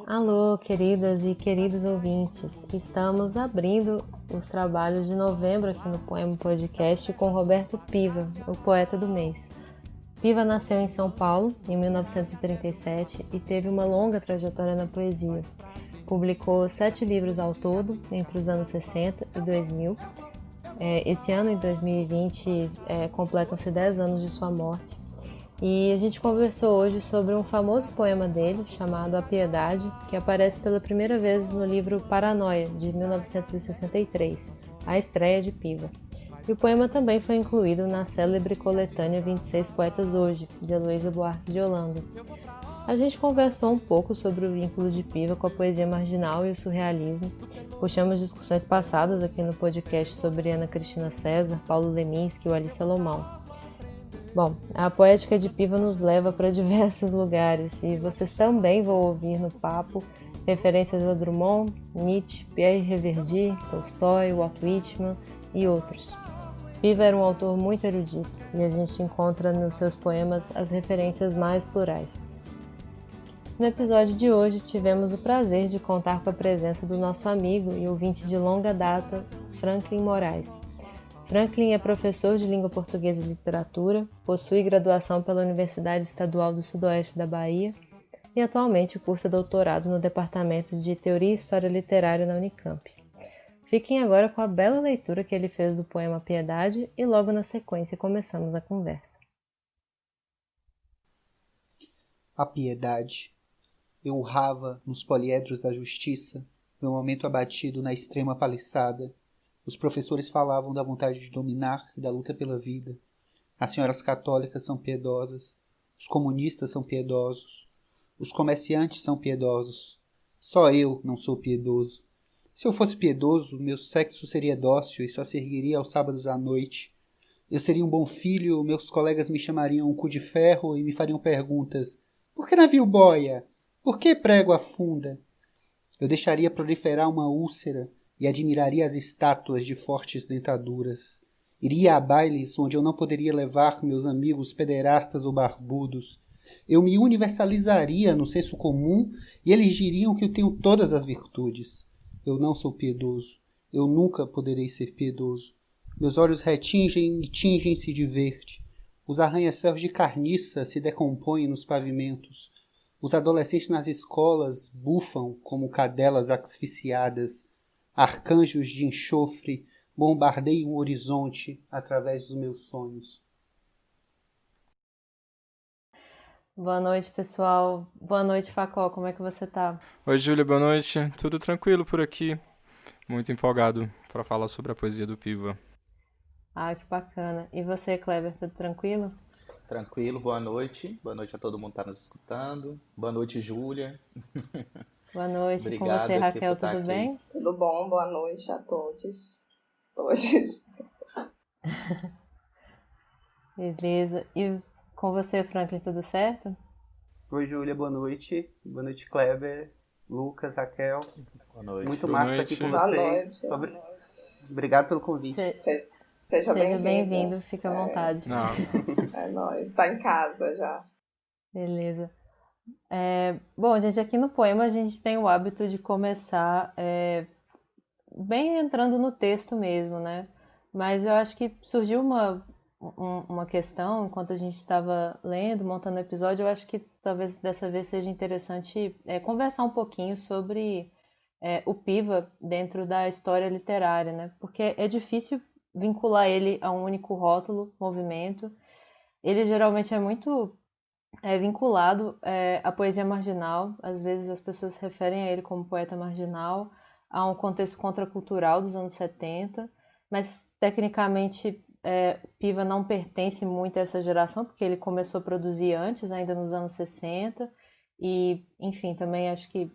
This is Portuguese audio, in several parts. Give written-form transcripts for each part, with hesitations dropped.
Alô, queridas e queridos ouvintes. Estamos abrindo os trabalhos de novembro aqui no Poema Podcast com Roberto Piva, o poeta do mês. Piva nasceu em São Paulo em 1937 e teve uma longa trajetória na poesia. Publicou 7 livros ao todo entre os anos 60 e 2000. Esse ano, em 2020, completam-se 10 anos de sua morte. E a gente conversou hoje sobre um famoso poema dele, chamado A Piedade, que aparece pela primeira vez no livro Paranoia, de 1963, a estreia de Piva. E o poema também foi incluído na célebre coletânea 26 Poetas Hoje, de Heloísa Buarque de Holanda. A gente conversou um pouco sobre o vínculo de Piva com a poesia marginal e o surrealismo. Puxamos discussões passadas aqui no podcast sobre Ana Cristina César, Paulo Leminski e Alice Salomão. Bom, a poética de Piva nos leva para diversos lugares e vocês também vão ouvir no papo referências a Drummond, Nietzsche, Pierre Reverdy, Tolstói, Walt Whitman e outros. Piva era um autor muito erudito e a gente encontra nos seus poemas as referências mais plurais. No episódio de hoje tivemos o prazer de contar com a presença do nosso amigo e ouvinte de longa data, Franklin Moraes. Franklin é professor de língua portuguesa e literatura, possui graduação pela Universidade Estadual do Sudoeste da Bahia e atualmente cursa doutorado no Departamento de Teoria e História Literária na Unicamp. Fiquem agora com a bela leitura que ele fez do poema Piedade e logo na sequência começamos a conversa. A piedade. Eu urrava nos poliedros da justiça, meu momento abatido na extrema paliçada. Os professores falavam da vontade de dominar e da luta pela vida. As senhoras católicas são piedosas. Os comunistas são piedosos. Os comerciantes são piedosos. Só eu não sou piedoso. Se eu fosse piedoso, meu sexo seria dócil e só se ergueria aos sábados à noite. Eu seria um bom filho, meus colegas me chamariam um cu de ferro e me fariam perguntas. Por que navio boia? Por que prego afunda? Eu deixaria proliferar uma úlcera e admiraria as estátuas de fortes dentaduras. Iria a bailes onde eu não poderia levar meus amigos pederastas ou barbudos. Eu me universalizaria no senso comum e eles diriam que eu tenho todas as virtudes. Eu não sou piedoso. Eu nunca poderei ser piedoso. Meus olhos retingem e tingem-se de verde. Os arranha-céus de carniça se decompõem nos pavimentos. Os adolescentes nas escolas bufam como cadelas asfixiadas. Arcanjos de enxofre bombardeiam o horizonte através dos meus sonhos. Boa noite, pessoal. Boa noite, Facó. Como é que você tá? Oi, Júlia, boa noite. Tudo tranquilo por aqui. Muito empolgado para falar sobre a poesia do Piva. Ah, que bacana. E você, Kleber, tudo tranquilo? Tranquilo, boa noite. Boa noite a todo mundo que está nos escutando. Boa noite, Júlia. Boa noite. Com Obrigado você, aqui Raquel, por estar tudo aqui. bem? Tudo bom? Boa noite a todos. Todos. Beleza. E com você, Franklin, tudo certo? Oi, Júlia, boa noite. Boa noite, Kleber, Lucas, Raquel. Boa noite. Muito Boa massa noite. estar aqui com Boa vocês. noite. Obrigado pelo convite. Seja Seja bem-vindo. bem-vindo, fica à vontade. Não, É nóis, tá em casa já. Beleza. Bom, gente, aqui no poema a gente tem o hábito de começar bem entrando no texto mesmo, né? Mas eu acho que surgiu uma questão enquanto a gente estava lendo, montando o episódio. Eu acho que talvez dessa vez seja interessante conversar um pouquinho sobre o Piva dentro da história literária, né? Porque é difícil vincular ele a um único rótulo, movimento. Ele geralmente é muito vinculado à poesia marginal. Às vezes as pessoas se referem a ele como poeta marginal, a um contexto contracultural dos anos 70, mas tecnicamente Piva não pertence muito a essa geração, porque ele começou a produzir antes, ainda nos anos 60, e, enfim, também acho que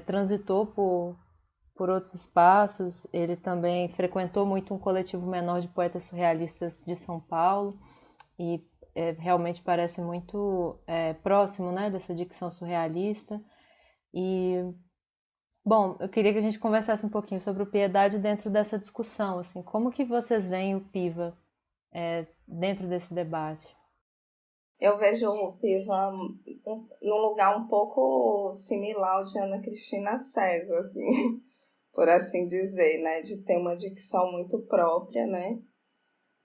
transitou por outros espaços. Ele também frequentou muito um coletivo menor de poetas surrealistas de São Paulo, e realmente parece muito próximo, né, dessa dicção surrealista. E, bom, eu queria que a gente conversasse um pouquinho sobre o Piedade dentro dessa discussão, assim, como que vocês veem o Piva dentro desse debate? Eu vejo o Piva num lugar um pouco similar ao de Ana Cristina César, assim, por assim dizer, né? De ter uma dicção muito própria, né?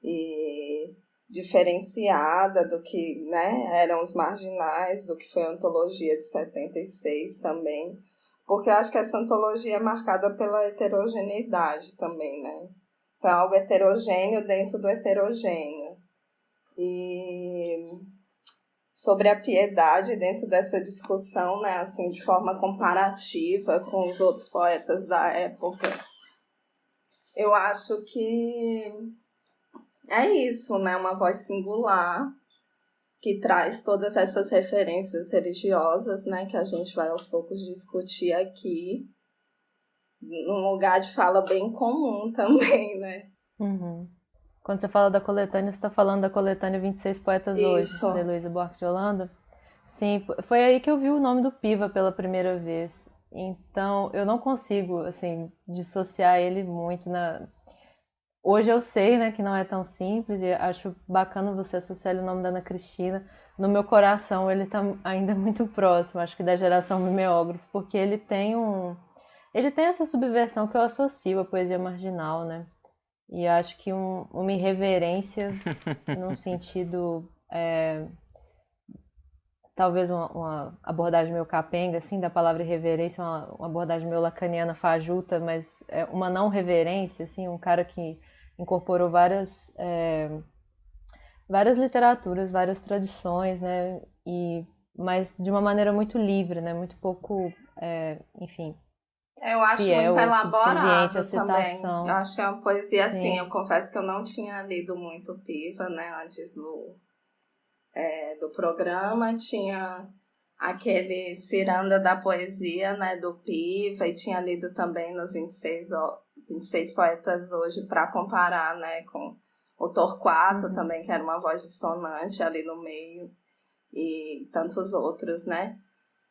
E diferenciada do que, né, eram os marginais, do que foi a antologia de 76 também. Porque eu acho que essa antologia é marcada pela heterogeneidade também, né? Então, é algo heterogêneo dentro do heterogêneo. E sobre a piedade dentro dessa discussão, né, assim, de forma comparativa com os outros poetas da época, eu acho que é isso, né, uma voz singular que traz todas essas referências religiosas, né, que a gente vai aos poucos discutir aqui, num lugar de fala bem comum também, né? Uhum. Quando você fala da coletânea, você está falando da coletânea 26 Poetas Hoje, Isso. da Heloísa Buarque de Holanda? Sim, foi aí que eu vi o nome do Piva pela primeira vez. Então, eu não consigo, assim, dissociar ele muito na... Hoje eu sei, né, que não é tão simples e acho bacana você associar o nome da Ana Cristina. No meu coração, ele tá ainda muito próximo, acho que da geração mimeógrafo, porque ele tem Ele tem essa subversão que eu associo à poesia marginal, né? E acho que uma irreverência num sentido, talvez uma abordagem meio capenga, assim, da palavra irreverência, uma abordagem meio lacaniana fajuta, mas uma não reverência, assim, um cara que incorporou várias literaturas, várias tradições, né? Mas de uma maneira muito livre, né? Muito pouco, enfim, Eu acho fiel muito ou subserviente à elaborado também. Eu citação. acho que é uma poesia assim. Eu Sim. confesso que eu não tinha lido muito Piva, né? Antes do programa. Tinha aquele Ciranda da Poesia, né? Do Piva. E tinha lido também nos 26 Poetas Hoje para comparar, né? Com o Torquato também, que era uma voz dissonante ali no meio. E tantos outros, né?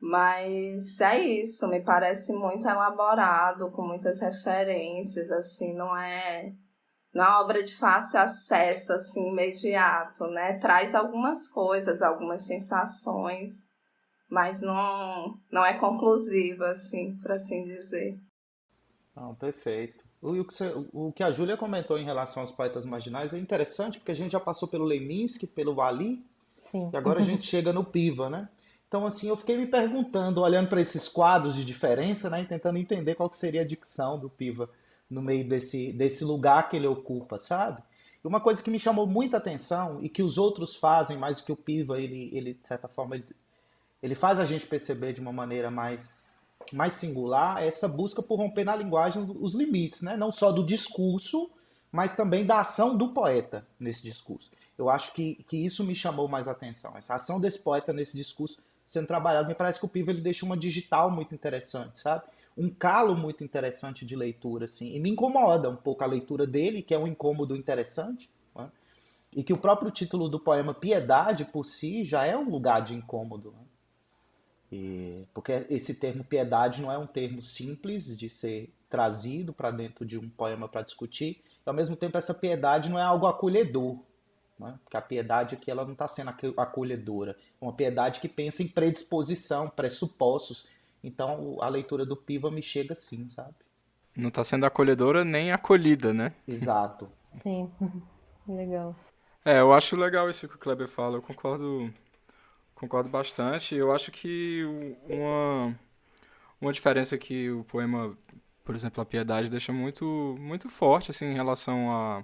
Mas é isso, me parece muito elaborado, com muitas referências, assim, não é uma obra de fácil acesso, assim, imediato, né? Traz algumas coisas, algumas sensações, mas não é conclusiva, assim, por assim dizer. Não, perfeito. O que a Júlia comentou em relação aos poetas marginais é interessante, porque a gente já passou pelo Leminski, pelo Wally, Sim. e agora a gente chega no Piva, né? Então, assim, eu fiquei me perguntando, olhando para esses quadros de diferença, né, e tentando entender qual que seria a dicção do Piva no meio desse lugar que ele ocupa, sabe? E uma coisa que me chamou muita atenção e que os outros fazem, mais do que o Piva, ele de certa forma, ele faz a gente perceber de uma maneira mais singular, é essa busca por romper na linguagem os limites, né? Não só do discurso, mas também da ação do poeta nesse discurso. Eu acho que isso me chamou mais atenção, essa ação desse poeta nesse discurso sendo trabalhado. Me parece que o Piva ele deixa uma digital muito interessante, sabe? Um calo muito interessante de leitura, assim. E me incomoda um pouco a leitura dele, que é um incômodo interessante, né? E que o próprio título do poema Piedade, por si, já é um lugar de incômodo, né? Porque esse termo piedade não é um termo simples de ser trazido para dentro de um poema para discutir, e ao mesmo tempo essa piedade não é algo acolhedor, né? Porque a piedade aqui ela não está sendo acolhedora, é uma piedade que pensa em predisposição, pressupostos. Então a leitura do Piva me chega assim, sabe? Não está sendo acolhedora nem acolhida, né? Exato. Sim, legal. Eu acho legal isso que o Kleber fala, eu concordo bastante. Eu acho que uma diferença que o poema, por exemplo, A Piedade, deixa muito, muito forte assim, em relação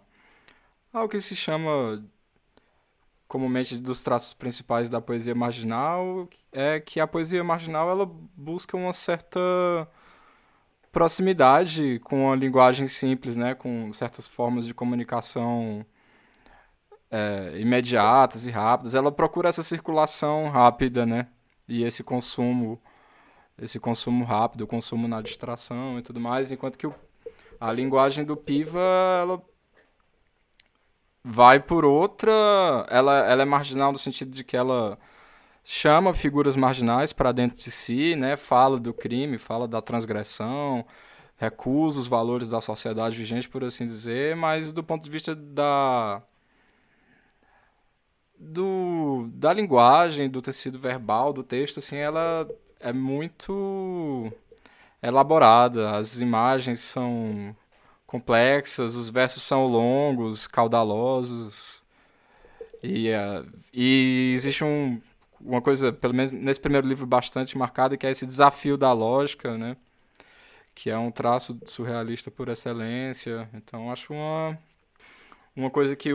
ao que se chama comumente dos traços principais da poesia marginal, é que a poesia marginal ela busca uma certa proximidade com a linguagem simples, né, com certas formas de comunicação imediatas e rápidas. Ela procura essa circulação rápida, né, e esse consumo rápido, o consumo na distração e tudo mais, enquanto que a linguagem do Piva, ela vai por outra, ela é marginal no sentido de que ela chama figuras marginais para dentro de si, né? Fala do crime, fala da transgressão, recusa os valores da sociedade vigente, por assim dizer, mas do ponto de vista da linguagem, do tecido verbal, do texto, assim, ela é muito elaborada. As imagens são complexas, os versos são longos, caudalosos. E, e existe uma coisa, pelo menos nesse primeiro livro, bastante marcada, que é esse desafio da lógica, né? Que é um traço surrealista por excelência. Então, acho uma coisa que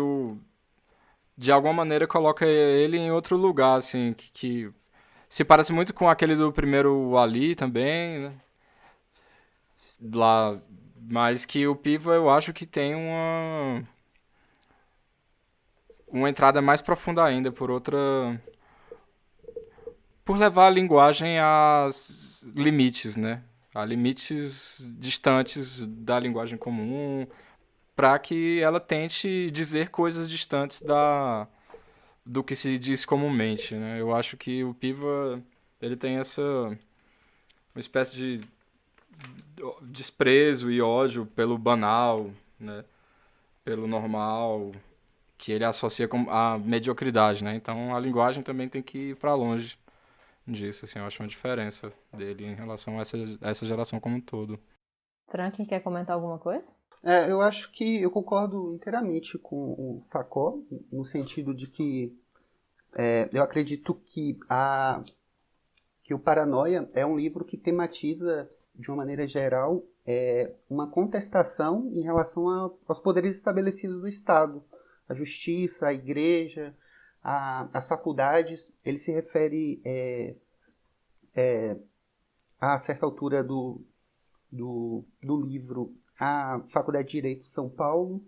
de alguma maneira coloca ele em outro lugar, assim, que se parece muito com aquele do primeiro Ali também, né? Lá, mas que o Piva eu acho que tem uma entrada mais profunda ainda por levar a linguagem a limites, né? A limites distantes da linguagem comum, para que ela tente dizer coisas distantes do que se diz comumente, né? Eu acho que o Piva ele tem uma espécie de desprezo e ódio pelo banal, né? Pelo normal, que ele associa com a mediocridade, né? Então a linguagem também tem que ir para longe disso, assim, eu acho uma diferença dele em relação a essa geração como um todo. Franklin, quer comentar alguma coisa? Eu acho que eu concordo inteiramente com o Facó, no sentido de que eu acredito que o Paranoia é um livro que tematiza, de uma maneira geral, uma contestação em relação aos poderes estabelecidos do Estado, a justiça, a igreja, as faculdades. Ele se refere a certa altura do livro à Faculdade de Direito de São Paulo.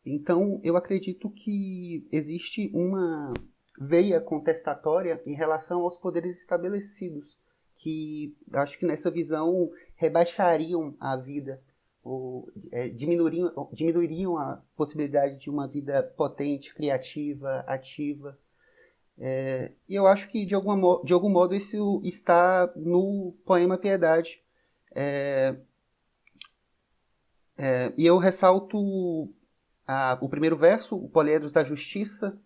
Então, eu acredito que existe uma veia contestatória em relação aos poderes estabelecidos, que acho que nessa visão rebaixariam a vida, ou diminuiriam a possibilidade de uma vida potente, criativa, ativa. E eu acho que, de algum modo, isso está no poema Piedade. E eu ressalto o primeiro verso, o Poliedros da Justiça,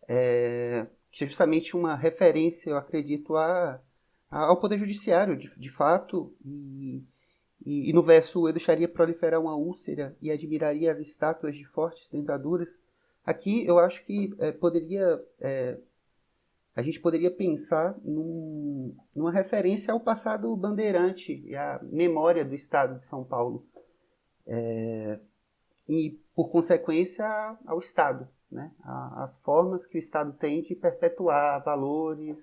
que é justamente uma referência, eu acredito, ao Poder Judiciário, de fato, e no verso eu deixaria proliferar uma úlcera e admiraria as estátuas de fortes dentaduras. Aqui eu acho que a gente poderia pensar numa referência ao passado bandeirante e à memória do Estado de São Paulo. E, por consequência, ao Estado, né? As formas que o Estado tem de perpetuar valores,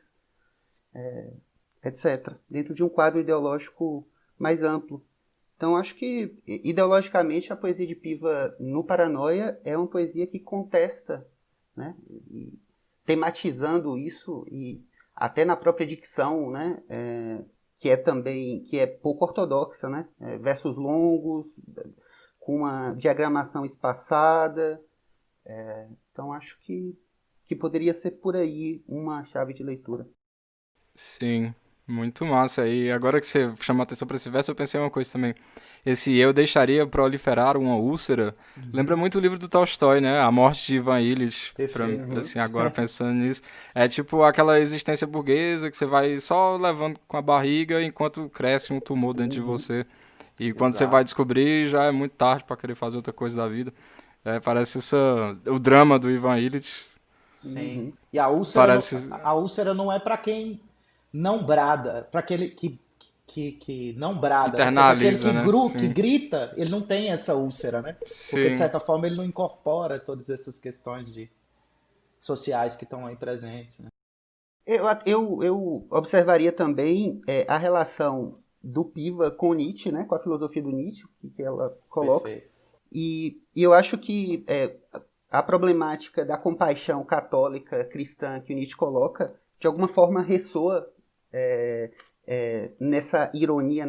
etc., dentro de um quadro ideológico mais amplo. Então, acho que, ideologicamente, a poesia de Piva no Paranoia é uma poesia que contesta, né? E, tematizando isso, e até na própria dicção, né? Que é pouco ortodoxa, né? Versos longos, com uma diagramação espaçada. Então, acho que poderia ser por aí uma chave de leitura. Sim, muito massa. E agora que você chamou a atenção para esse verso, eu pensei uma coisa também. Esse eu deixaria proliferar uma úlcera, lembra muito o livro do Tolstói, né? A Morte de Ivan Illich. Assim, agora pensando nisso. É tipo aquela existência burguesa que você vai só levando com a barriga enquanto cresce um tumor dentro de você. E quando você vai descobrir, já é muito tarde para querer fazer outra coisa da vida. Parece o drama do Ivan Illich. Sim. E a úlcera, Parece... a úlcera não é para quem não brada, para aquele que não brada. Internaliza, aquele né? que grita, ele não tem essa úlcera, né? Sim. Porque, de certa forma, ele não incorpora todas essas questões sociais que estão aí presentes, né? Eu observaria também a relação do Piva com Nietzsche, né? Com a filosofia do Nietzsche, que ela coloca. Perfeito. E eu acho que a problemática da compaixão católica cristã que o Nietzsche coloca, de alguma forma ressoa nessa ironia,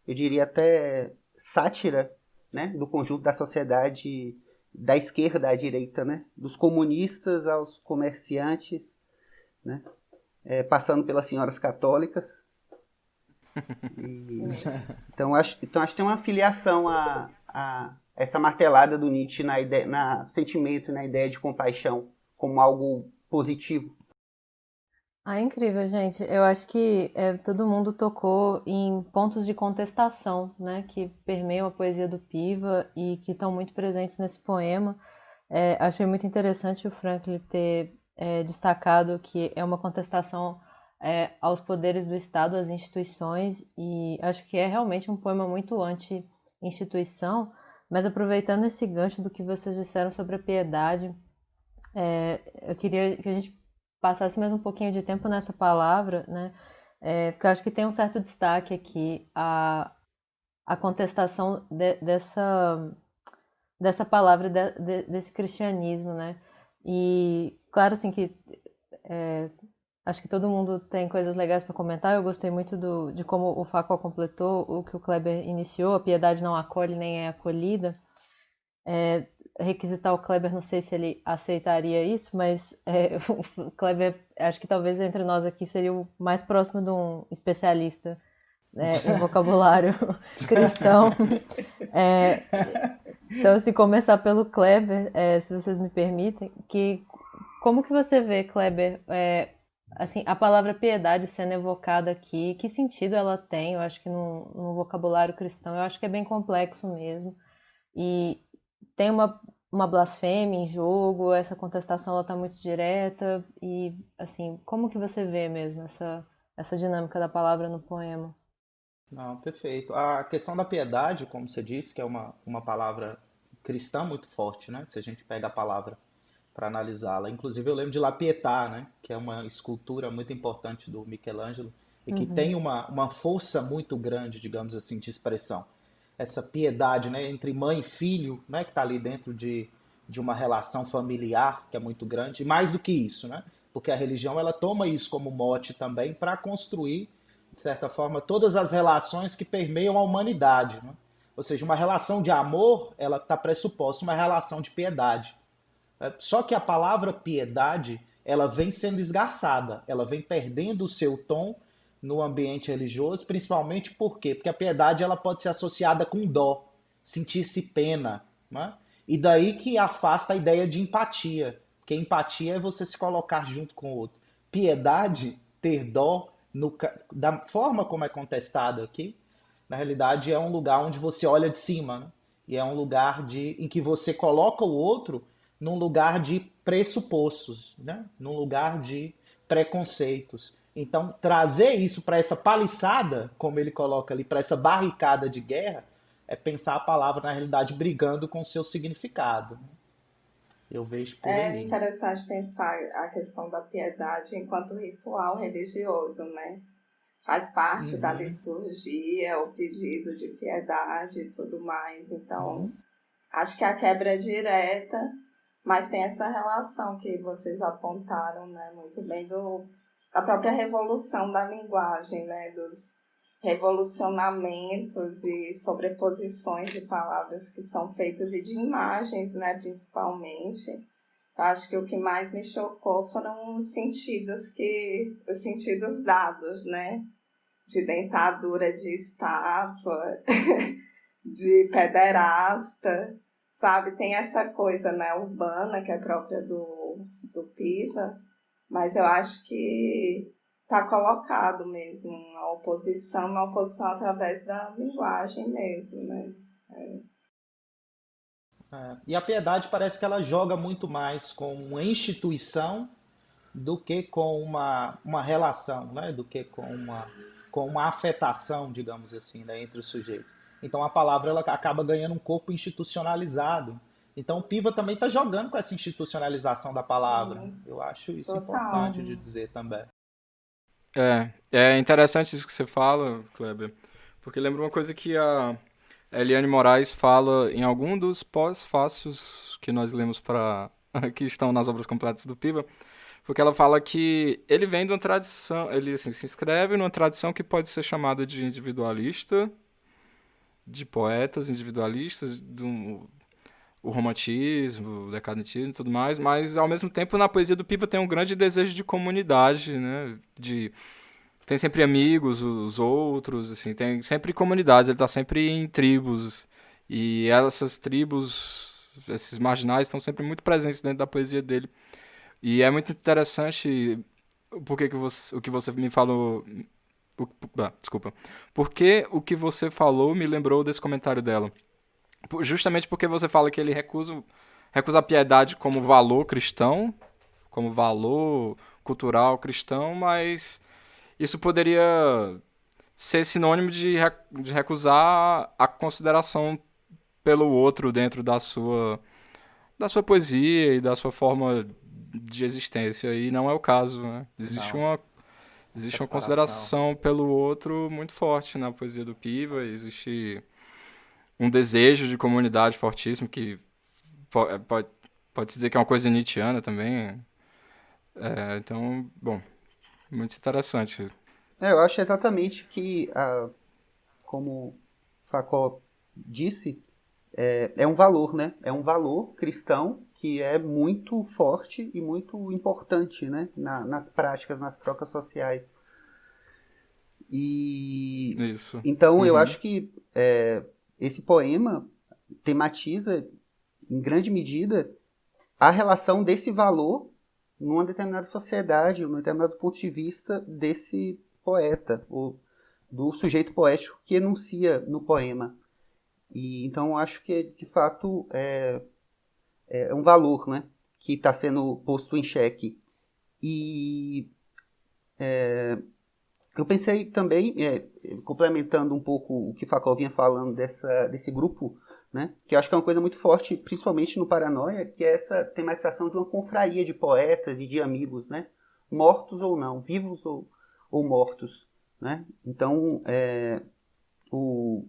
eu diria até sátira, né, do conjunto da sociedade, da esquerda à direita, né, dos comunistas aos comerciantes, né, passando pelas senhoras católicas. Então acho que tem uma filiação a essa martelada do Nietzsche no sentimento e na ideia de compaixão como algo positivo. Ah, incrível, gente. Eu acho que todo mundo tocou em pontos de contestação, né, que permeiam a poesia do Piva e que estão muito presentes nesse poema. Achei muito interessante o Franklin ter destacado que é uma contestação aos poderes do Estado, às instituições, e acho que é realmente um poema muito anti-instituição, mas aproveitando esse gancho do que vocês disseram sobre a piedade, eu queria que a gente passasse mais um pouquinho de tempo nessa palavra, né? Porque eu acho que tem um certo destaque aqui a contestação dessa palavra, desse cristianismo, né? E claro, assim, que acho que todo mundo tem coisas legais para comentar. Eu gostei muito de como o Facol completou o que o Kleber iniciou, a piedade não acolhe nem é acolhida. Requisitar o Kleber, não sei se ele aceitaria isso, mas o Kleber, acho que talvez entre nós aqui seria o mais próximo de um especialista em vocabulário cristão. Então, se começar pelo Kleber, se vocês me permitem, como que você vê, Kleber, assim, a palavra piedade sendo evocada aqui, que sentido ela tem? Eu acho que no vocabulário cristão, eu acho que é bem complexo mesmo. E tem uma blasfêmia em jogo, essa contestação ela tá muito direta, e assim, como que você vê mesmo essa dinâmica da palavra no poema? Não, perfeito. A questão da piedade, como você disse, que é uma palavra cristã muito forte, né? Se a gente pega a palavra para analisá-la. Inclusive eu lembro de La Pietà, né? Que é uma escultura muito importante do Michelangelo e que tem uma força muito grande, digamos assim, de expressão. Essa piedade, né? Entre mãe e filho, né? Que está ali dentro de uma relação familiar que é muito grande. E mais do que isso, né? Porque a religião ela toma isso como mote também para construir de certa forma, todas as relações que permeiam a humanidade. Né? Ou seja, uma relação de amor, ela está pressuposta uma relação de piedade. Só que a palavra piedade, ela vem sendo esgarçada, ela vem perdendo o seu tom no ambiente religioso, principalmente por quê? Porque a piedade ela pode ser associada com dó, sentir-se pena. Né? E daí que afasta a ideia de empatia, porque empatia é você se colocar junto com o outro. Piedade, ter dó, da forma como é contestado aqui, na realidade é um lugar onde você olha de cima, né? E é um lugar em que você coloca o outro num lugar de pressupostos, né? Num lugar de preconceitos. Então, trazer isso para essa paliçada, como ele coloca ali, para essa barricada de guerra, é pensar a palavra, na realidade, brigando com o seu significado. Eu vejo por É aí. interessante pensar a questão da piedade enquanto ritual religioso, né? Faz parte da liturgia, o pedido de piedade e tudo mais. Então, acho que a quebra é direta, mas tem essa relação que vocês apontaram, né? Muito bem da própria revolução da linguagem, né? Dos revolucionamentos e sobreposições de palavras que são feitos e de imagens, né? Principalmente. Eu acho que o que mais me chocou foram os sentidos dados, né? De dentadura de estátua, de pederasta, sabe? Tem essa coisa, né, urbana, que é própria do Piva, mas eu acho que está colocado mesmo uma oposição através da linguagem mesmo, né? E a piedade parece que ela joga muito mais com uma instituição do que com uma relação, né? Do que com uma afetação, digamos assim, né? Entre os sujeitos. Então a palavra ela acaba ganhando um corpo institucionalizado. Então o Piva também está jogando com essa institucionalização da palavra. Sim, Eu acho isso total. importante de dizer também. É interessante isso que você fala, Kleber, porque lembra uma coisa que a Eliane Moraes fala em algum dos pós-fácios que nós lemos que estão nas obras completas do Piva, porque ela fala que ele vem de uma tradição, ele assim, se inscreve numa tradição que pode ser chamada de individualista, de poetas individualistas, o romantismo, o decadentismo e tudo mais, mas ao mesmo tempo na poesia do Piva tem um grande desejo de comunidade, né? Tem sempre amigos, os outros, assim, tem sempre comunidades, ele está sempre em tribos, e essas tribos, esses marginais estão sempre muito presentes dentro da poesia dele. E é muito interessante o que você me falou. Desculpa. Porque o que você falou me lembrou desse comentário dela. Justamente porque você fala que ele recusa a piedade como valor cristão, como valor cultural cristão, mas isso poderia ser sinônimo de recusar a consideração pelo outro dentro da sua poesia e da sua forma de existência. E não é o caso, né? Não, Existe uma separação. consideração pelo outro muito forte na poesia do Piva, existe um desejo de comunidade fortíssimo que pode, pode dizer que é uma coisa nietzschiana também. Então, bom, muito interessante. Eu acho exatamente que, como Foucault disse, é um valor, né? É um valor cristão que é muito forte e muito importante, né? Nas práticas, nas trocas sociais. E Isso. então eu Uhum. acho que esse poema tematiza, em grande medida, a relação desse valor numa determinada sociedade, num determinado ponto de vista desse poeta, ou do sujeito poético que enuncia no poema. E então eu acho que, de fato, é um valor, né, que está sendo posto em xeque. E eu pensei também, complementando um pouco o que Foucault vinha falando desse grupo, né, que eu acho que é uma coisa muito forte, principalmente no Paranoia, que é essa tematização de uma confraria de poetas e de amigos, né, mortos ou não, vivos ou mortos. Né? Então, o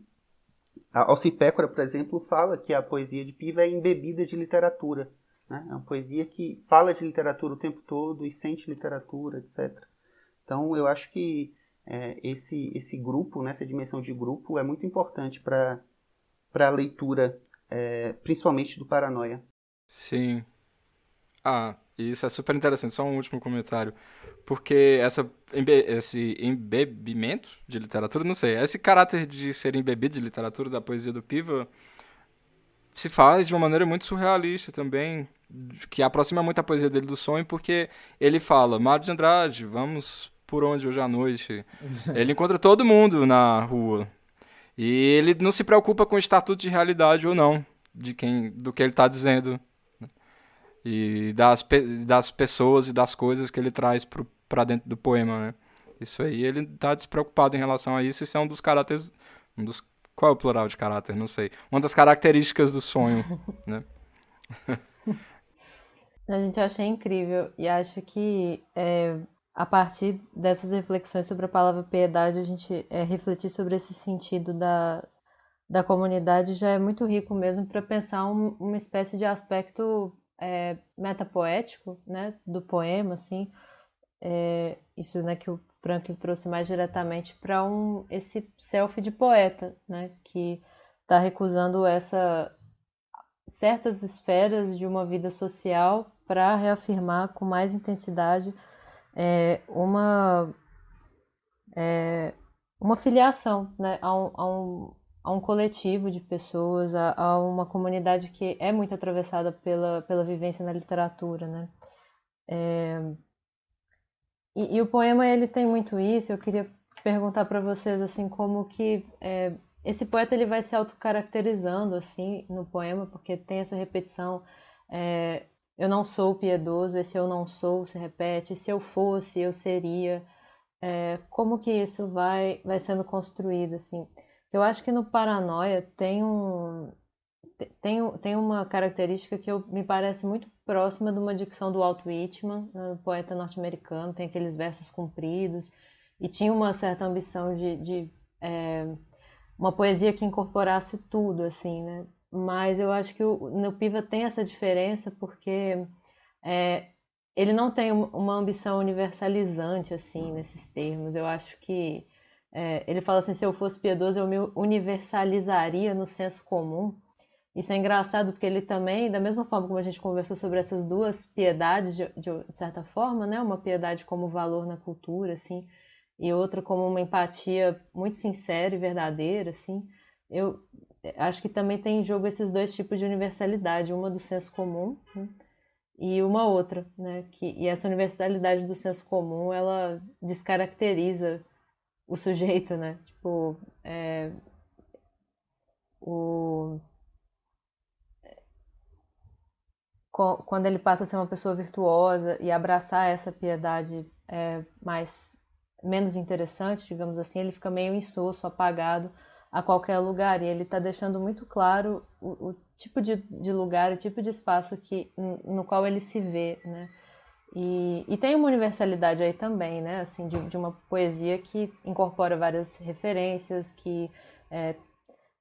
Alci Pécora, por exemplo, fala que a poesia de Piva é embebida de literatura. Né? É uma poesia que fala de literatura o tempo todo e sente literatura, etc. Então, eu acho que esse grupo, né, essa dimensão de grupo, é muito importante para a leitura, principalmente do Paranoia. Sim. Ah, isso é super interessante. Só um último comentário. Porque esse embebimento de literatura, não sei, esse caráter de ser embebido de literatura da poesia do Piva se faz de uma maneira muito surrealista também, que aproxima muito a poesia dele do sonho, porque ele fala, Mário de Andrade, vamos por onde hoje à noite? Ele encontra todo mundo na rua. E ele não se preocupa com o estatuto de realidade ou não, do que ele está dizendo. E das pessoas e das coisas que ele traz pra dentro do poema, né? Isso aí, ele tá despreocupado em relação a isso. Isso é um dos caráteres. Um dos, qual é o plural de caráter? Não sei. Uma das características do sonho, né? A gente achei incrível e acho que a partir dessas reflexões sobre a palavra piedade, a gente refletir sobre esse sentido da comunidade já é muito rico mesmo para pensar uma espécie de aspecto metapoético, né, do poema, assim, isso, né, que o Franklin trouxe mais diretamente para esse self de poeta, né, que está recusando certas esferas de uma vida social para reafirmar com mais intensidade é, uma, uma filiação, né, a um coletivo de pessoas, a uma comunidade que é muito atravessada pela vivência na literatura, né? E o poema ele tem muito isso. Eu queria perguntar para vocês assim como que esse poeta ele vai se autocaracterizando assim no poema, porque tem essa repetição. é, eu não sou piedoso, esse eu não sou se repete. Se eu fosse, eu seria. Como que isso vai sendo construído assim? Eu acho que no Paranoia tem uma característica que me parece muito próxima de uma dicção do Walt Whitman, né, poeta norte-americano, tem aqueles versos compridos, e tinha uma certa ambição de uma poesia que incorporasse tudo, assim, né? Mas eu acho que no Piva tem essa diferença porque é, ele não tem uma ambição universalizante, assim, nesses termos. Eu acho que ele fala assim, se eu fosse piedoso, eu me universalizaria no senso comum. Isso é engraçado porque ele também, da mesma forma como a gente conversou sobre essas duas piedades, de certa forma, né? Uma piedade como valor na cultura, assim, e outra como uma empatia muito sincera e verdadeira, assim. Eu acho que também tem em jogo esses dois tipos de universalidade, uma do senso comum, né? e uma outra, né? E essa universalidade do senso comum, ela descaracteriza o sujeito, né? Tipo, o, quando ele passa a ser uma pessoa virtuosa e abraçar essa piedade menos interessante, digamos assim, ele fica meio insosso, apagado a qualquer lugar. E ele está deixando muito claro o tipo de lugar, o tipo de espaço no qual ele se vê, né? E tem uma universalidade aí também, né? Assim, de uma poesia que incorpora várias referências, que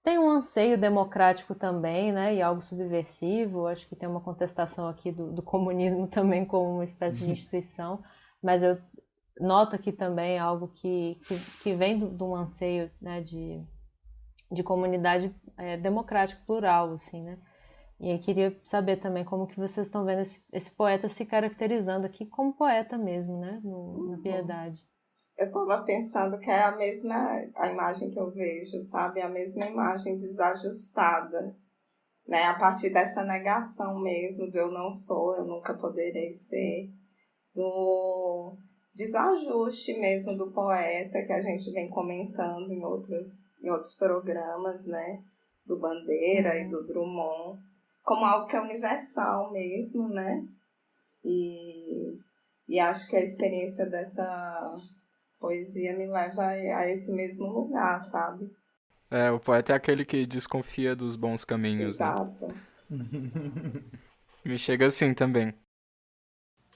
tem um anseio democrático também, né? E algo subversivo. Acho que tem uma contestação aqui do comunismo também como uma espécie de instituição. Mas eu noto aqui também algo que vem de um anseio, né? De comunidade democrática, plural, assim, né? E aí queria saber também como que vocês estão vendo esse poeta se caracterizando aqui como poeta mesmo, né? Na Piedade. Eu estava pensando que é a mesma a imagem que eu vejo, sabe? A mesma imagem desajustada, né? A partir dessa negação mesmo do eu não sou, eu nunca poderei ser, do desajuste mesmo do poeta que a gente vem comentando em outros programas, né? Do Bandeira e do Drummond, como algo que é universal mesmo, né? E acho que a experiência dessa poesia me leva a esse mesmo lugar, sabe? O poeta é aquele que desconfia dos bons caminhos, né? Exato. Me chega assim também.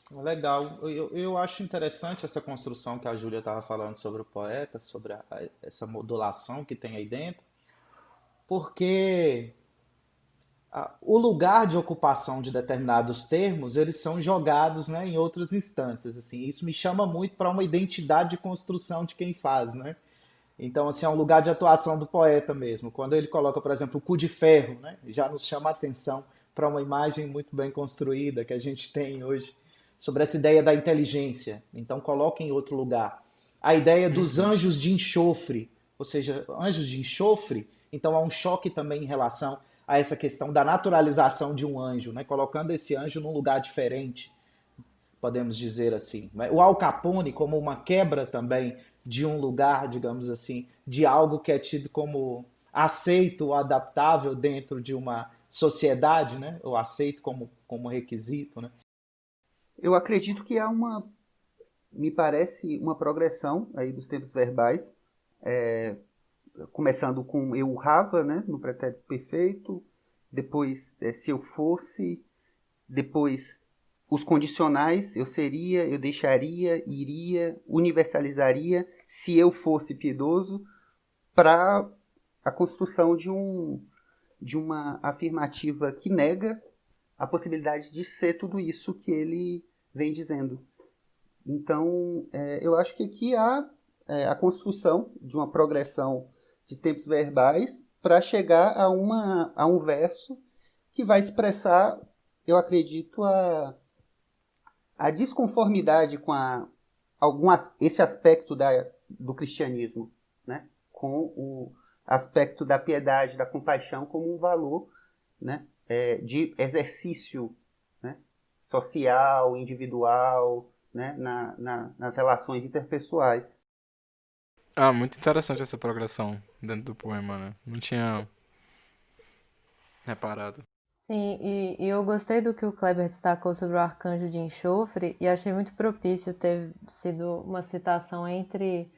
Legal. Eu acho interessante essa construção que a Júlia estava falando sobre o poeta, sobre essa modulação que tem aí dentro, porque o lugar de ocupação de determinados termos, eles são jogados, né, em outras instâncias. Assim. Isso me chama muito para uma identidade de construção de quem faz. Né? Então, assim, é um lugar de atuação do poeta mesmo. Quando ele coloca, por exemplo, o cu de ferro, né, já nos chama a atenção para uma imagem muito bem construída que a gente tem hoje sobre essa ideia da inteligência. Então, coloca em outro lugar. A ideia dos anjos de enxofre, ou seja, anjos de enxofre, então há um choque também em relação a essa questão da naturalização de um anjo, né? Colocando esse anjo num lugar diferente, podemos dizer assim. O Al Capone como uma quebra também de um lugar, digamos assim, de algo que é tido como aceito ou adaptável dentro de uma sociedade, né? Ou aceito como requisito, né? Eu acredito que há me parece uma progressão aí dos tempos verbais, começando com eu urrava, né, no pretérito perfeito, depois se eu fosse, depois os condicionais, eu seria, eu deixaria, iria, universalizaria, se eu fosse piedoso, para a construção de uma afirmativa que nega a possibilidade de ser tudo isso que ele vem dizendo. Então, eu acho que aqui há a construção de uma progressão de tempos verbais para chegar a um verso que vai expressar, eu acredito, a desconformidade com esse aspecto do cristianismo, né? Com o aspecto da piedade, da compaixão como um valor, né? De exercício, né? Social, individual, né? Nas relações interpessoais. Muito interessante essa progressão dentro do poema, né? Não tinha reparado. Sim, e eu gostei do que o Kleber destacou sobre o arcanjo de enxofre e achei muito propício ter sido uma citação entre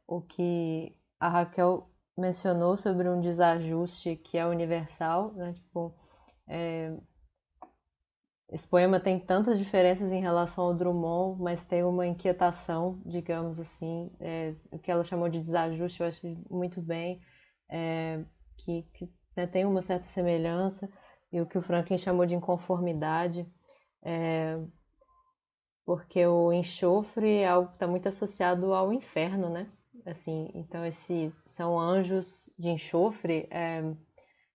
o que a Raquel mencionou sobre um desajuste que é universal, né? Tipo, esse poema tem tantas diferenças em relação ao Drummond, mas tem uma inquietação, digamos assim, o que ela chamou de desajuste, eu acho muito bem, que né, tem uma certa semelhança, e o que o Franklin chamou de inconformidade, porque o enxofre é algo que está muito associado ao inferno, né? Assim, então são anjos de enxofre,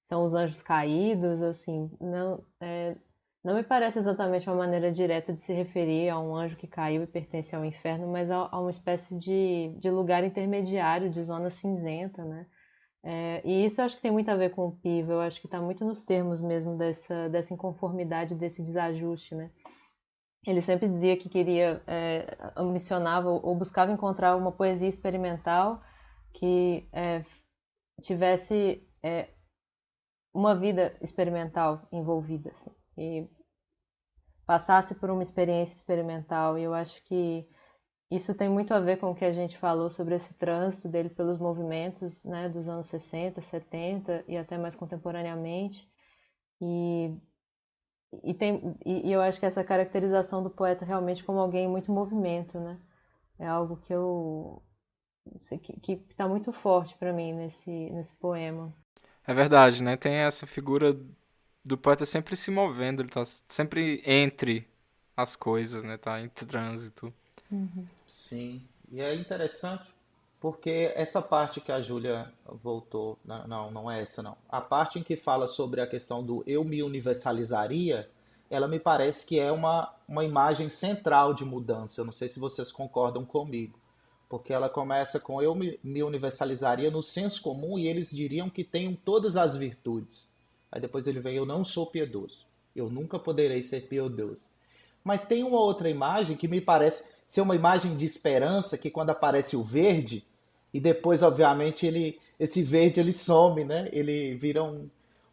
são os anjos caídos, assim, não me parece exatamente uma maneira direta de se referir a um anjo que caiu e pertence ao inferno, mas a uma espécie de lugar intermediário, de zona cinzenta, né? E isso eu acho que tem muito a ver com o Piva, eu acho que está muito nos termos mesmo dessa inconformidade, desse desajuste, né? Ele sempre dizia que queria, ambicionava ou buscava encontrar uma poesia experimental que tivesse uma vida experimental envolvida, assim, e passasse por uma experiência experimental. E eu acho que isso tem muito a ver com o que a gente falou sobre esse trânsito dele pelos movimentos, né, dos anos 60, 70 e até mais contemporaneamente. E, e eu acho que essa caracterização do poeta realmente como alguém em muito movimento, né? É algo que eu sei que está muito forte para mim nesse poema. É verdade, né? Tem essa figura do poeta sempre se movendo, ele tá sempre entre as coisas, né? Tá em trânsito. Sim, e é interessante porque essa parte que a Júlia voltou, não é essa não. A parte em que fala sobre a questão do eu me universalizaria, ela me parece que é uma imagem central de mudança. Eu não sei se vocês concordam comigo, porque ela começa com eu me universalizaria no senso comum e eles diriam que tenham todas as virtudes. Aí depois ele vem, eu não sou piedoso, eu nunca poderei ser piedoso. Mas tem uma outra imagem que me parece ser uma imagem de esperança, que quando aparece o verde, e depois, obviamente, esse verde ele some, né? Ele vira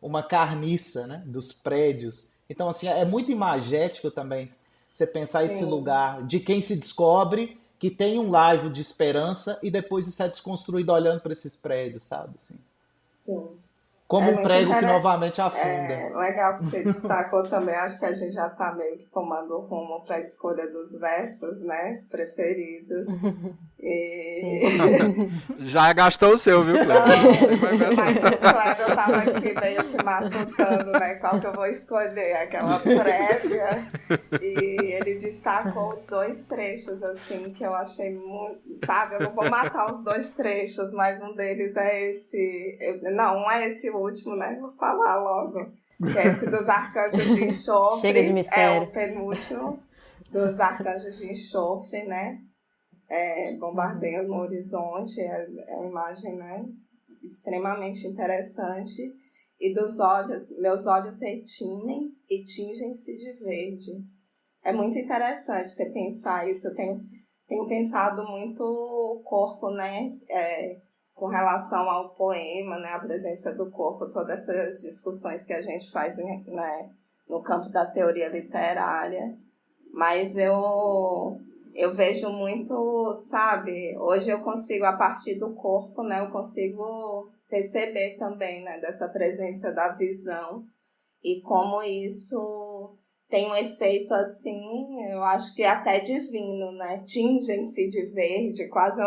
uma carniça, né? Dos prédios. Então, assim, é muito imagético também você pensar esse Sim, lugar de quem se descobre que tem um laivo de esperança e depois isso é desconstruído olhando para esses prédios, sabe? Assim, sim. como É um muito prego que novamente afunda. legal que você destacou também. Acho que a gente já está meio que tomando rumo para a escolha dos versos, né? Preferidos. E Sim. Já gastou o seu, viu, Kleber? Não tem mais não, verso. mas o Kleber tava aqui meio que matutando, né? Qual que eu vou escolher? Aquela prévia. E ele destacou os dois trechos, assim, que eu achei muito. Sabe, eu não vou matar os dois trechos, mas um deles é esse. Não é esse último, né? Vou falar logo. Que é esse dos arcanjos de Chega de enxofre. É o mistério. penúltimo dos arcanjos de enxofre, né? Bombardeiam no horizonte, é uma imagem, né, extremamente interessante. E dos olhos, meus olhos retinem e tingem-se de verde. É muito interessante você pensar isso. Eu tenho pensado muito o corpo, né, com relação ao poema, né, a presença do corpo, todas essas discussões que a gente faz, né, no campo da teoria literária. Mas eu vejo muito, sabe? Hoje eu consigo, a partir do corpo, né? Eu consigo perceber também, né? Dessa presença da visão e como isso tem um efeito, assim, eu acho que até divino, né? Tingem-se de verde, quase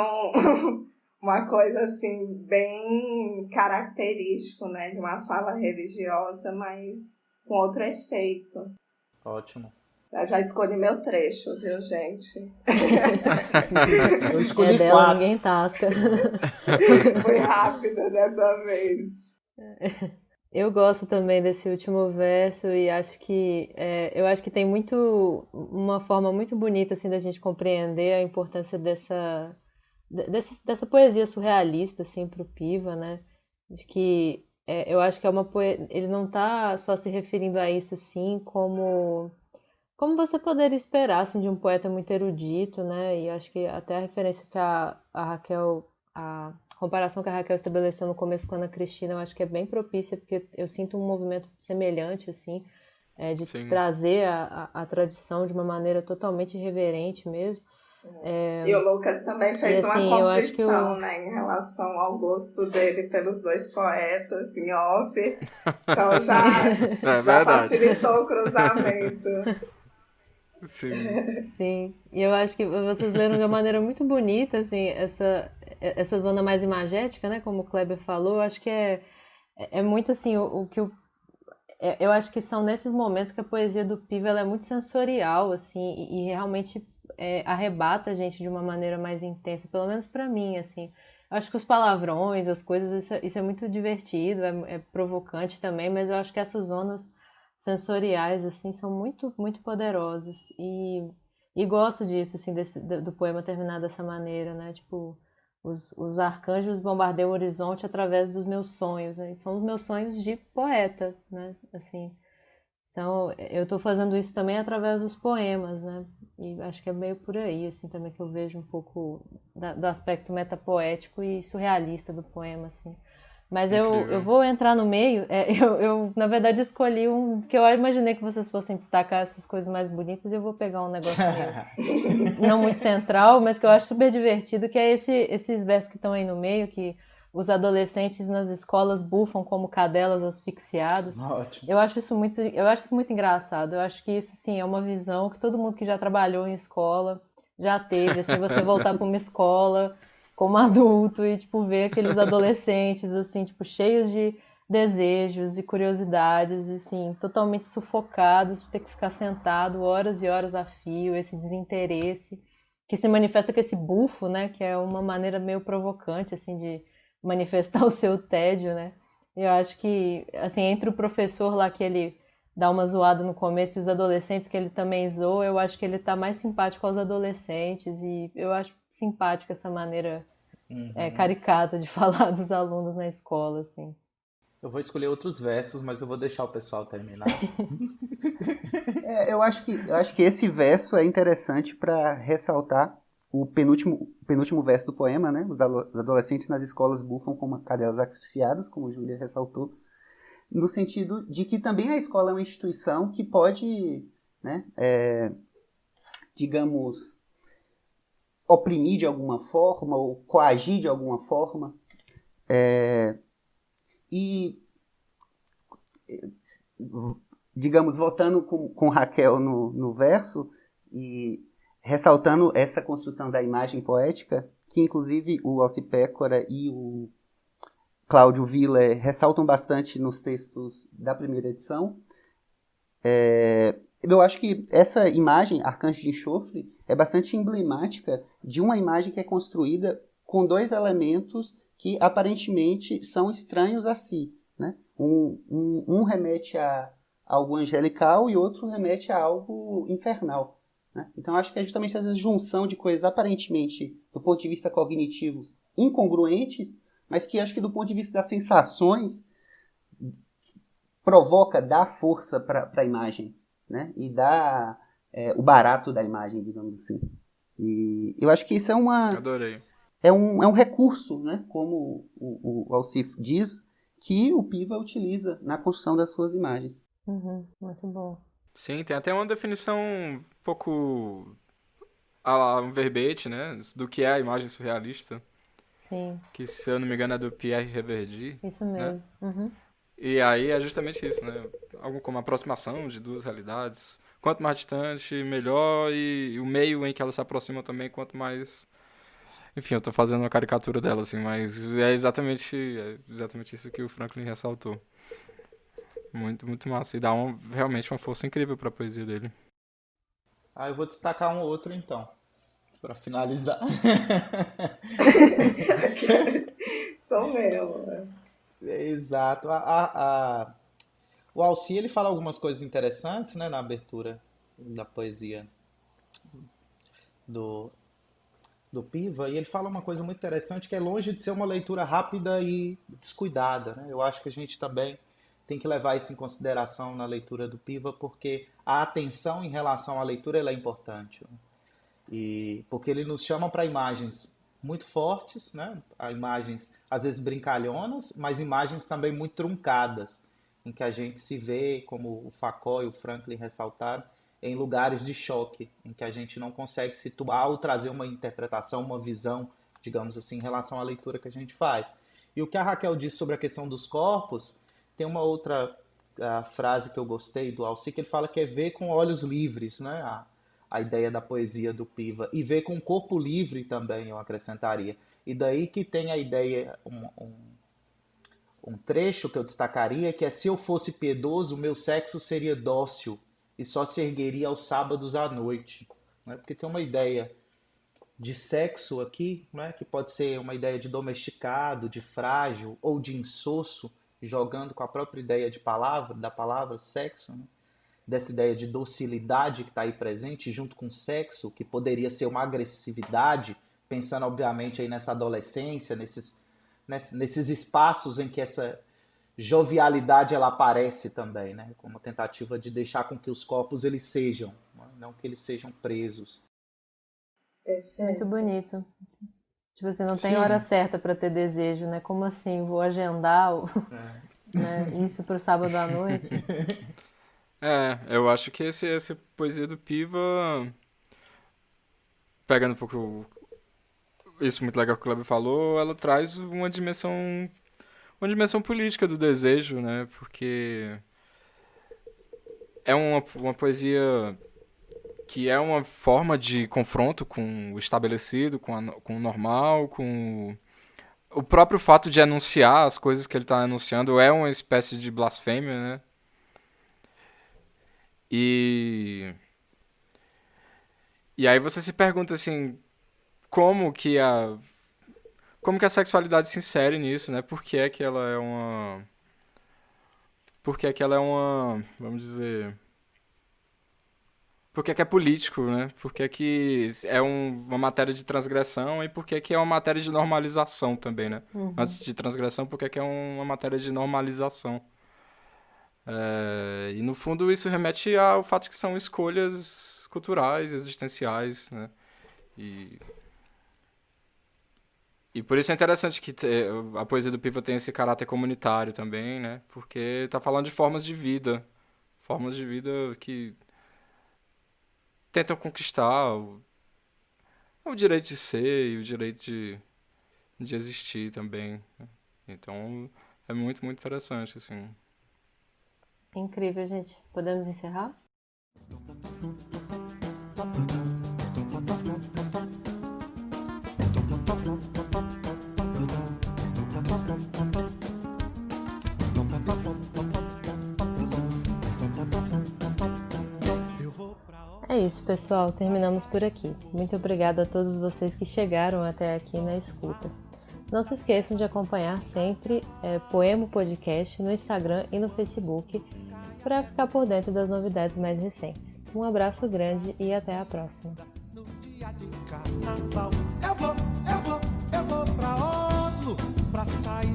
uma coisa, assim, bem característico, né? De uma fala religiosa, mas com outro efeito. Ótimo. Eu já escolhi meu trecho, viu, gente? Eu É escolhi dela, quatro. ninguém tasca. Fui rápida dessa vez. Eu gosto também desse último verso e acho que eu acho que tem muito uma forma muito bonita assim da gente compreender a importância dessa poesia surrealista assim para o Piva, né? De que eu acho que ele não está só se referindo a isso assim como você poderia esperar assim, de um poeta muito erudito, né? E acho que até a referência que a Raquel, a comparação que a Raquel estabeleceu no começo com a Ana Cristina, eu acho que é bem propícia, porque eu sinto um movimento semelhante, assim, de Sim. trazer a tradição de uma maneira totalmente irreverente mesmo. E o Lucas também E fez uma assim, eu acho que confissão, né, em relação ao gosto dele pelos dois poetas, em off. Então É já verdade. facilitou o cruzamento. Sim. sim, e eu acho que vocês leram de uma maneira muito bonita, assim, essa zona mais imagética, né, como o Kleber falou, eu acho que é muito assim, o que eu acho que são nesses momentos que a poesia do Piva ela é muito sensorial, assim, e realmente arrebata a gente de uma maneira mais intensa, pelo menos pra mim, assim. Eu acho que os palavrões, as coisas, isso é muito divertido, é provocante também, mas eu acho que essas zonas sensoriais, assim, são muito, muito poderosas. E gosto disso, assim, do poema terminar dessa maneira, né? Tipo, os arcanjos bombardeiam o horizonte através dos meus sonhos, né? São os meus sonhos de poeta, né? Assim, eu estou fazendo isso também através dos poemas, né? E acho que é meio por aí, assim, também que eu vejo um pouco do aspecto metapoético e surrealista do poema, assim. Mas eu Incrível. vou entrar no meio. Eu, na verdade, escolhi um que eu imaginei que vocês fossem destacar essas coisas mais bonitas e eu vou pegar um negócio meio não muito central, mas que eu acho super divertido, que é esses versos que estão aí no meio, que os adolescentes nas escolas bufam como cadelas asfixiadas. Ótimo. Eu acho isso muito engraçado. Eu acho que isso, sim, é uma visão que todo mundo que já trabalhou em escola já teve, assim, você voltar para uma escola como adulto e, tipo, ver aqueles adolescentes, assim, tipo, cheios de desejos e curiosidades, assim, totalmente sufocados por ter que ficar sentado horas e horas a fio, esse desinteresse que se manifesta com esse bufo, né, que é uma maneira meio provocante, assim, de manifestar o seu tédio, né. Eu acho que, assim, entre o professor lá que ele dá uma zoada no começo e os adolescentes que ele também zoa, eu acho que ele tá mais simpático aos adolescentes e eu acho simpática essa maneira caricata de falar dos alunos na escola, assim. Eu vou escolher outros versos, mas eu vou deixar o pessoal terminar. Eu acho que esse verso é interessante para ressaltar o penúltimo verso do poema, né? Os adolescentes nas escolas bufam como cadelas asfixiadas, como Júlia ressaltou, no sentido de que também a escola é uma instituição que pode, né, digamos, oprimir de alguma forma ou coagir de alguma forma. E, digamos, voltando com Raquel no verso e ressaltando essa construção da imagem poética, que inclusive o Alci Pécora e o Cláudio Viller ressaltam bastante nos textos da primeira edição. Eu acho que essa imagem, Arcanjo de Enxofre, é bastante emblemática de uma imagem que é construída com dois elementos que aparentemente são estranhos a si, né? Um remete a algo angelical e outro remete a algo infernal, né? Então acho que é justamente essa junção de coisas aparentemente, do ponto de vista cognitivo, incongruentes, mas que acho que do ponto de vista das sensações dá força para a imagem, né? E dá o barato da imagem, digamos assim. E eu acho que isso Adorei. é um recurso, né? Como o Alcif diz, que o Piva utiliza na construção das suas imagens. Uhum, muito bom. Sim, tem até uma definição um pouco um verbete, né? Do que é a imagem surrealista. Sim, Que, se eu não me engano, é do Pierre Reverdy, isso né? mesmo. Uhum. E aí é justamente isso, né? Algo como aproximação de duas realidades. Quanto mais distante, melhor. E o meio em que elas se aproximam também, quanto mais... Enfim, eu tô fazendo uma caricatura dela, assim, mas é exatamente isso que o Franklin ressaltou. Muito, muito massa. E dá realmente uma força incrível pra poesia dele. Eu vou destacar um outro então, para finalizar. Sou mesmo, né? Exato. O Alci, ele fala algumas coisas interessantes, né, na abertura da poesia do, do Piva, e ele fala uma coisa muito interessante, que é longe de ser uma leitura rápida e descuidada, né? Eu acho que a gente também tem que levar isso em consideração na leitura do Piva, porque a atenção em relação à leitura ela é importante, né? E porque ele nos chama para imagens muito fortes, né? A imagens às vezes brincalhonas, mas imagens também muito truncadas, em que a gente se vê, como o Facó e o Franklin ressaltaram, em lugares de choque, em que a gente não consegue situar ou trazer uma interpretação, uma visão, digamos assim, em relação à leitura que a gente faz. E o que a Raquel disse sobre a questão dos corpos, tem uma outra frase que eu gostei do Alci, que ele fala que é ver com olhos livres, né? A ideia da poesia do Piva, e ver com o corpo livre também, eu acrescentaria. E daí que tem a ideia, um trecho que eu destacaria, que é: se eu fosse piedoso, meu sexo seria dócil e só se ergueria aos sábados à noite. Né? Porque tem uma ideia de sexo aqui, né? Que pode ser uma ideia de domesticado, de frágil ou de insosso, jogando com a própria ideia da palavra sexo, né? Dessa ideia de docilidade que está aí presente, junto com sexo, que poderia ser uma agressividade, pensando obviamente aí nessa adolescência, nesses espaços em que essa jovialidade ela aparece também, né? Como uma tentativa de deixar com que os corpos eles sejam, não que eles sejam presos. Perfeito. Muito bonito. Tipo assim, não tem Sim. hora certa para ter desejo, né? Como assim? Vou agendar né, isso pro sábado à noite? Eu acho que essa poesia do Piva, pegando um pouco isso muito legal que o Kleber falou, ela traz uma dimensão política do desejo, né? Porque é uma poesia que é uma forma de confronto com o estabelecido, com o normal, com o próprio fato de anunciar as coisas que ele está anunciando é uma espécie de blasfêmia, né? E aí você se pergunta assim, como que a sexualidade se insere nisso, né? Por que é que ela é vamos dizer, por que é político, né? Por que é uma matéria de transgressão e por que é uma matéria de normalização também, né? Antes de transgressão, por que é uma matéria de normalização? E no fundo isso remete ao fato de que são escolhas culturais, existenciais, né? E por isso é interessante que a poesia do Piva tem esse caráter comunitário também, né? Porque tá falando de formas de vida que tentam conquistar o direito de ser e o direito de existir também, né? Então é muito, muito interessante, assim. Incrível, gente. Podemos encerrar? É isso, pessoal. Terminamos por aqui. Muito obrigada a todos vocês que chegaram até aqui na escuta. Não se esqueçam de acompanhar sempre Poemo Podcast no Instagram e no Facebook para ficar por dentro das novidades mais recentes. Um abraço grande e até a próxima. No dia de carnaval, eu vou pra Oslo, pra sair